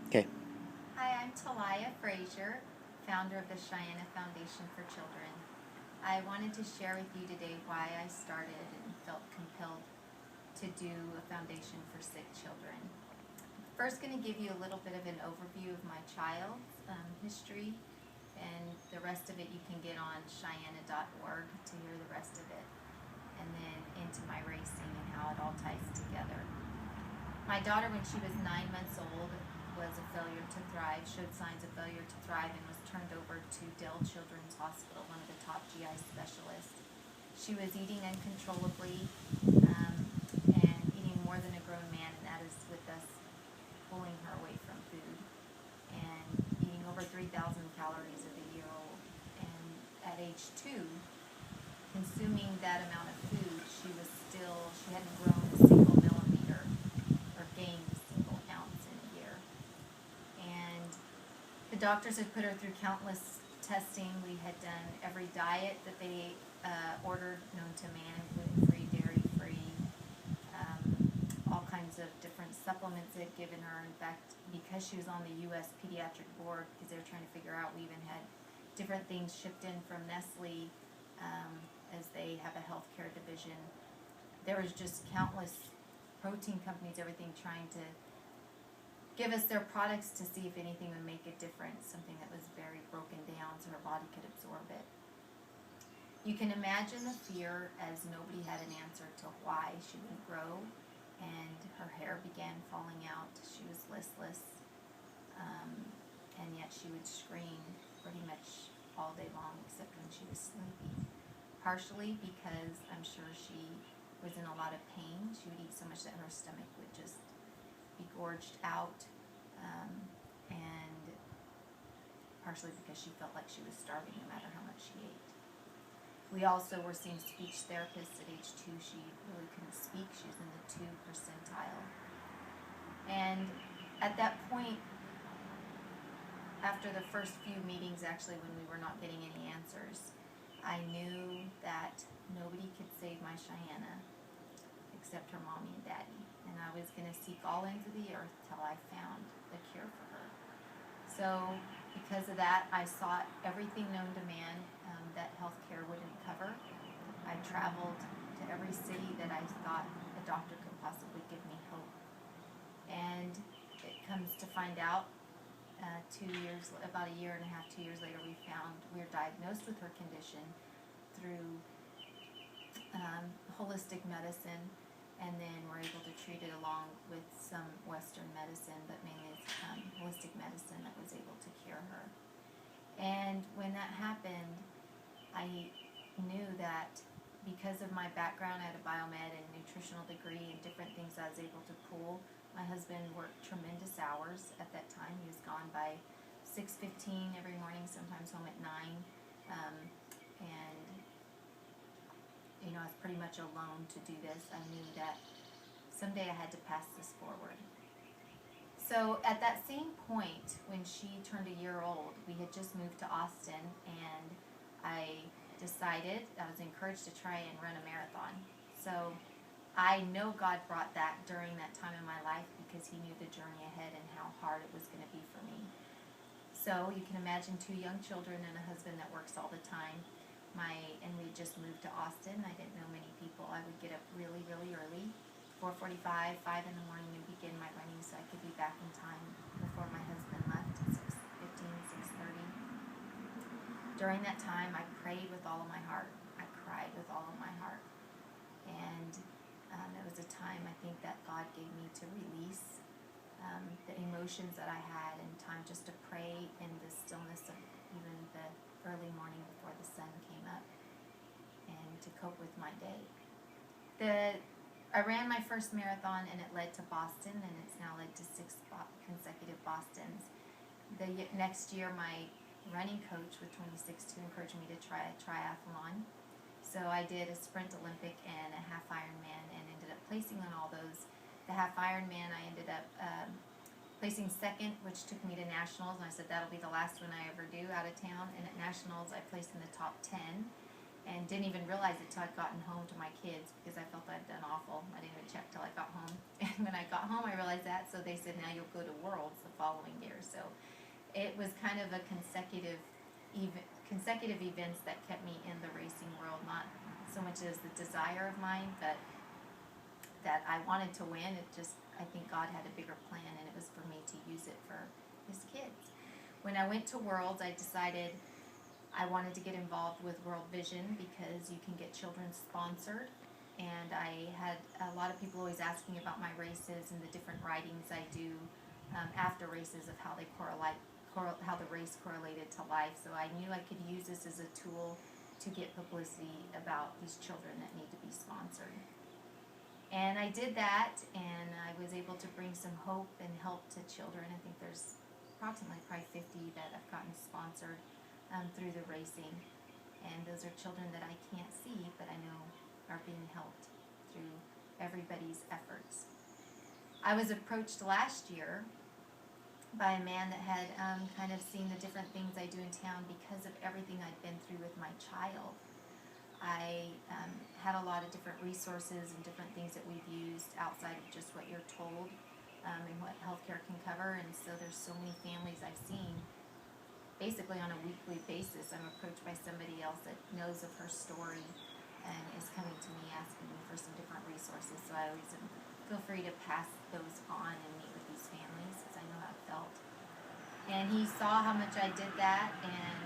Okay. Hi, I'm Talaya, founder of the Cheyanna Foundation for Children. I wanted to share with you today why I started and felt compelled to do a foundation for sick children. First, going to give you a little bit of an overview of my child's history, and the rest of it you can get on Cheyanna.org to hear the rest of it, and then into my racing and how it all ties together. My daughter, when she was 9 months old, was a failure to thrive, showed signs of failure to thrive, and was turned over to Dell Children's Hospital, one of the top GI specialists. She was eating uncontrollably and eating more than a grown man, and that is with us pulling her away from food, and eating over 3,000 calories at a year old. And at age 2, consuming that amount of food, she hadn't grown a single millimeter or gained a single ounce in a year. And the doctors had put her through countless testing. We had done every diet that they ordered known to man, gluten-free, dairy-free, all kinds of different supplements they'd given her. In fact, because she was on the U.S. Pediatric Board, because they were trying to figure out, we even had different things shipped in from Nestle, as they have a healthcare division. There was just countless protein companies, everything trying to give us their products to see if anything would make a difference, something that was very broken down so her body could absorb it. You can imagine the fear, as nobody had an answer to why she wouldn't grow, and her hair began falling out. She was listless, and yet she would scream pretty much all day long except when she was sleepy. Partially because I'm sure she was in a lot of pain. She would eat so much that her stomach would just be gorged out, and partially because she felt like she was starving no matter how much she ate. We also were seeing speech therapists at age 2. She really couldn't speak. She was in the 2 percentile. And at that point, after the first few meetings, actually, when we were not getting any answers, I knew that nobody could save my Cheyanna except her mommy and daddy. And I was going to seek all ends of the earth till I found the cure for her. So because of that, I sought everything known to man that healthcare wouldn't cover. I traveled to every city that I thought a doctor could possibly give me hope. And it comes to find out, about a year and a half, 2 years later, we were diagnosed with her condition through holistic medicine, and then we're able to treat it along with some Western medicine, but mainly holistic medicine that was able to cure her. And when that happened, I knew that because of my background, I had a biomed and nutritional degree and different things I was able to pull. My husband worked tremendous hours at that time. He was gone by 6:15 every morning, sometimes home at 9. And I was pretty much alone to do this. I knew that someday I had to pass this forward. So at that same point, when she turned a year old, we had just moved to Austin, and I decided, I was encouraged to try and run a marathon. So I know God brought that during that time in my life because He knew the journey ahead and how hard it was going to be for me. So you can imagine 2 young children and a husband that works all the time. And we just moved to Austin. I didn't know many people. I would get up really, really early, 4:45, 5 in the morning, and begin my running so I could be back in time before my husband left at 6:15, 6:30. During that time, I prayed with all of my heart. I cried with all of my heart. And it was a time, I think, that God gave me to release the emotions that I had, and time just to pray in the stillness of even the early morning before the sun came up, and to cope with my day. I ran my first marathon, and it led to Boston, and it's now led to 6 consecutive Bostons. The next year, my running coach with 2016 encouraged me to try a triathlon. So I did a sprint Olympic and a half Ironman, and ended up placing on all those. The half Ironman, I ended up placing second, which took me to nationals, and I said that'll be the last one I ever do out of town. And at nationals, I placed in the top 10, and didn't even realize it till I'd gotten home to my kids because I felt I'd done awful. I didn't even check till I got home. And when I got home, I realized that. So they said, now you'll go to Worlds the following year. So it was kind of a consecutive events that kept me in the racing world, not so much as the desire of mine, but that I wanted to win. It just, I think God had a bigger plan, and it was for me to use it for his kids. When I went to Worlds, I decided I wanted to get involved with World Vision because you can get children sponsored, and I had a lot of people always asking about my races and the different writings I do after races of how they how the race correlated to life. So I knew I could use this as a tool to get publicity about these children that need to be sponsored. And I did that, and I was able to bring some hope and help to children. I think there's approximately probably 50 that I've gotten sponsored through the racing, and those are children that I can't see, but I know are being helped through everybody's efforts. I was approached last year by a man that had kind of seen the different things I do in town because of everything I'd been through with my child. I had a lot of different resources and different things that we've used outside of just what you're told and what healthcare can cover, and so there's so many families I've seen. Basically on a weekly basis, I'm approached by somebody else that knows of her story and is coming to me asking me for some different resources. So I always feel free to pass those on and meet with these families because I know how it felt. And he saw how much I did that, and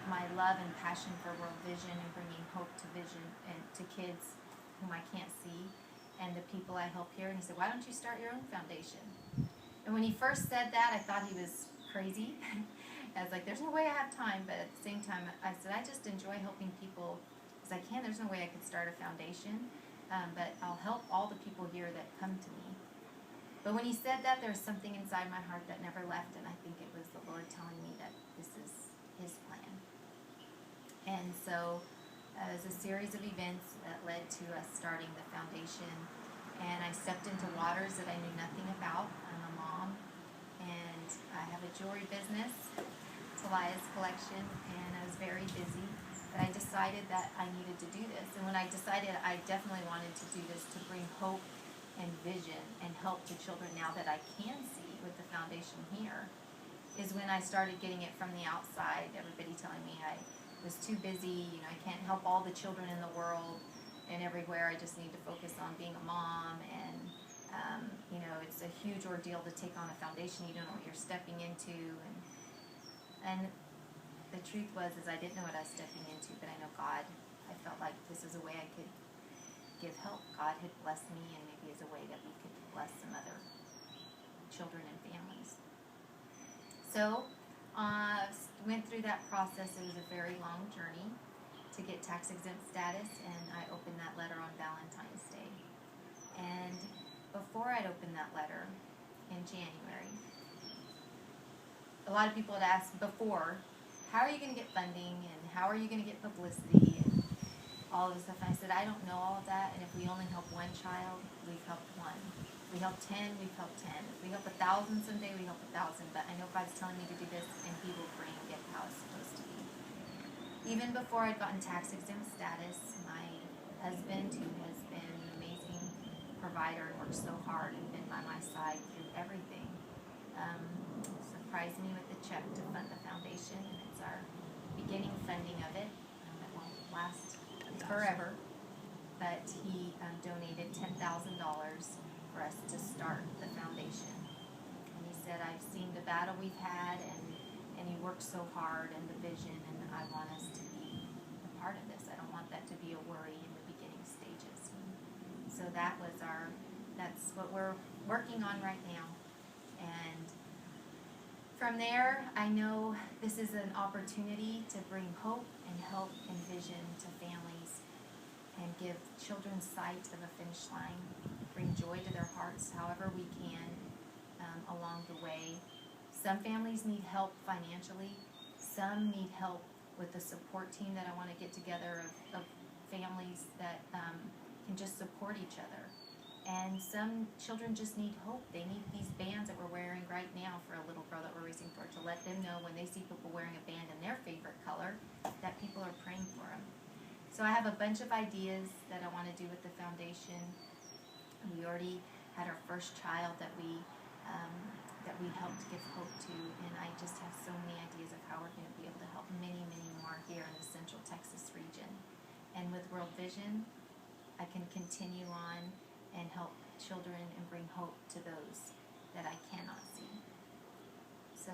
my love and passion for World Vision and bringing hope to vision and to kids whom I can't see and the people I help here. And he said, why don't you start your own foundation? And when he first said that, I thought he was crazy. I was like, there's no way I have time, but at the same time, I said, I just enjoy helping people as I can. There's no way I could start a foundation, but I'll help all the people here that come to me. But when he said that, there was something inside my heart that never left, and I think it was the Lord telling me that this is his plan. And so it was a series of events that led to us starting the foundation, and I stepped into waters that I knew nothing about. I'm a mom, and I have a jewelry business, Talaya's collection, and I was very busy, but I decided that I needed to do this. And when I decided I definitely wanted to do this to bring hope and vision and help to children now that I can see with the foundation here, is when I started getting it from the outside, everybody telling me I was too busy, I can't help all the children in the world and everywhere, I just need to focus on being a mom, and it's a huge ordeal to take on a foundation. You don't know what you're stepping into, and the truth was I didn't know what I was stepping into, but I know God. I felt like this is a way I could give help. God had blessed me, and maybe as a way that we could bless some other children and families. So went through that process. It was a very long journey to get tax exempt status, and I opened that letter on Valentine's Day. And before I'd opened that letter in January, a lot of people had asked before, how are you going to get funding, and how are you going to get publicity, and all of this stuff. And I said, I don't know all of that, and if we only help one child, we've helped one. If we help 10, we've helped 10. If we help 1,000 someday, we help 1,000. But I know God's telling me to do this, and he will bring it how it's supposed to be. Even before I'd gotten tax exempt status, my husband, who has been an amazing provider and worked so hard and been by my side through everything, surprised me with the check to fund the foundation, and it's our beginning funding of it. It won't last forever, but he donated $10,000 for us to start the foundation. And he said, I've seen the battle we've had, and you worked so hard, and the vision, and I want us to be a part of this. I don't want that to be a worry in the beginning stages. So that's what we're working on right now. And from there, I know this is an opportunity to bring hope and help and vision to families and give children sight of a finish line, bring joy to their hearts however we can along the way. Some families need help financially. Some need help with the support team that I want to get together of families that can just support each other. And some children just need hope. They need these bands that we're wearing right now for a little girl that we're fundraising for, to let them know when they see people wearing a band in their favorite color that people are praying for them. So I have a bunch of ideas that I want to do with the foundation. We already had our first child that we helped give hope to, and I just have so many ideas of how we're going to be able to help many, many more here in the Central Texas region. And with World Vision, I can continue on and help children and bring hope to those that I cannot see. So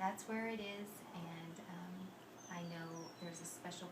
that's where it is, and I know there's a special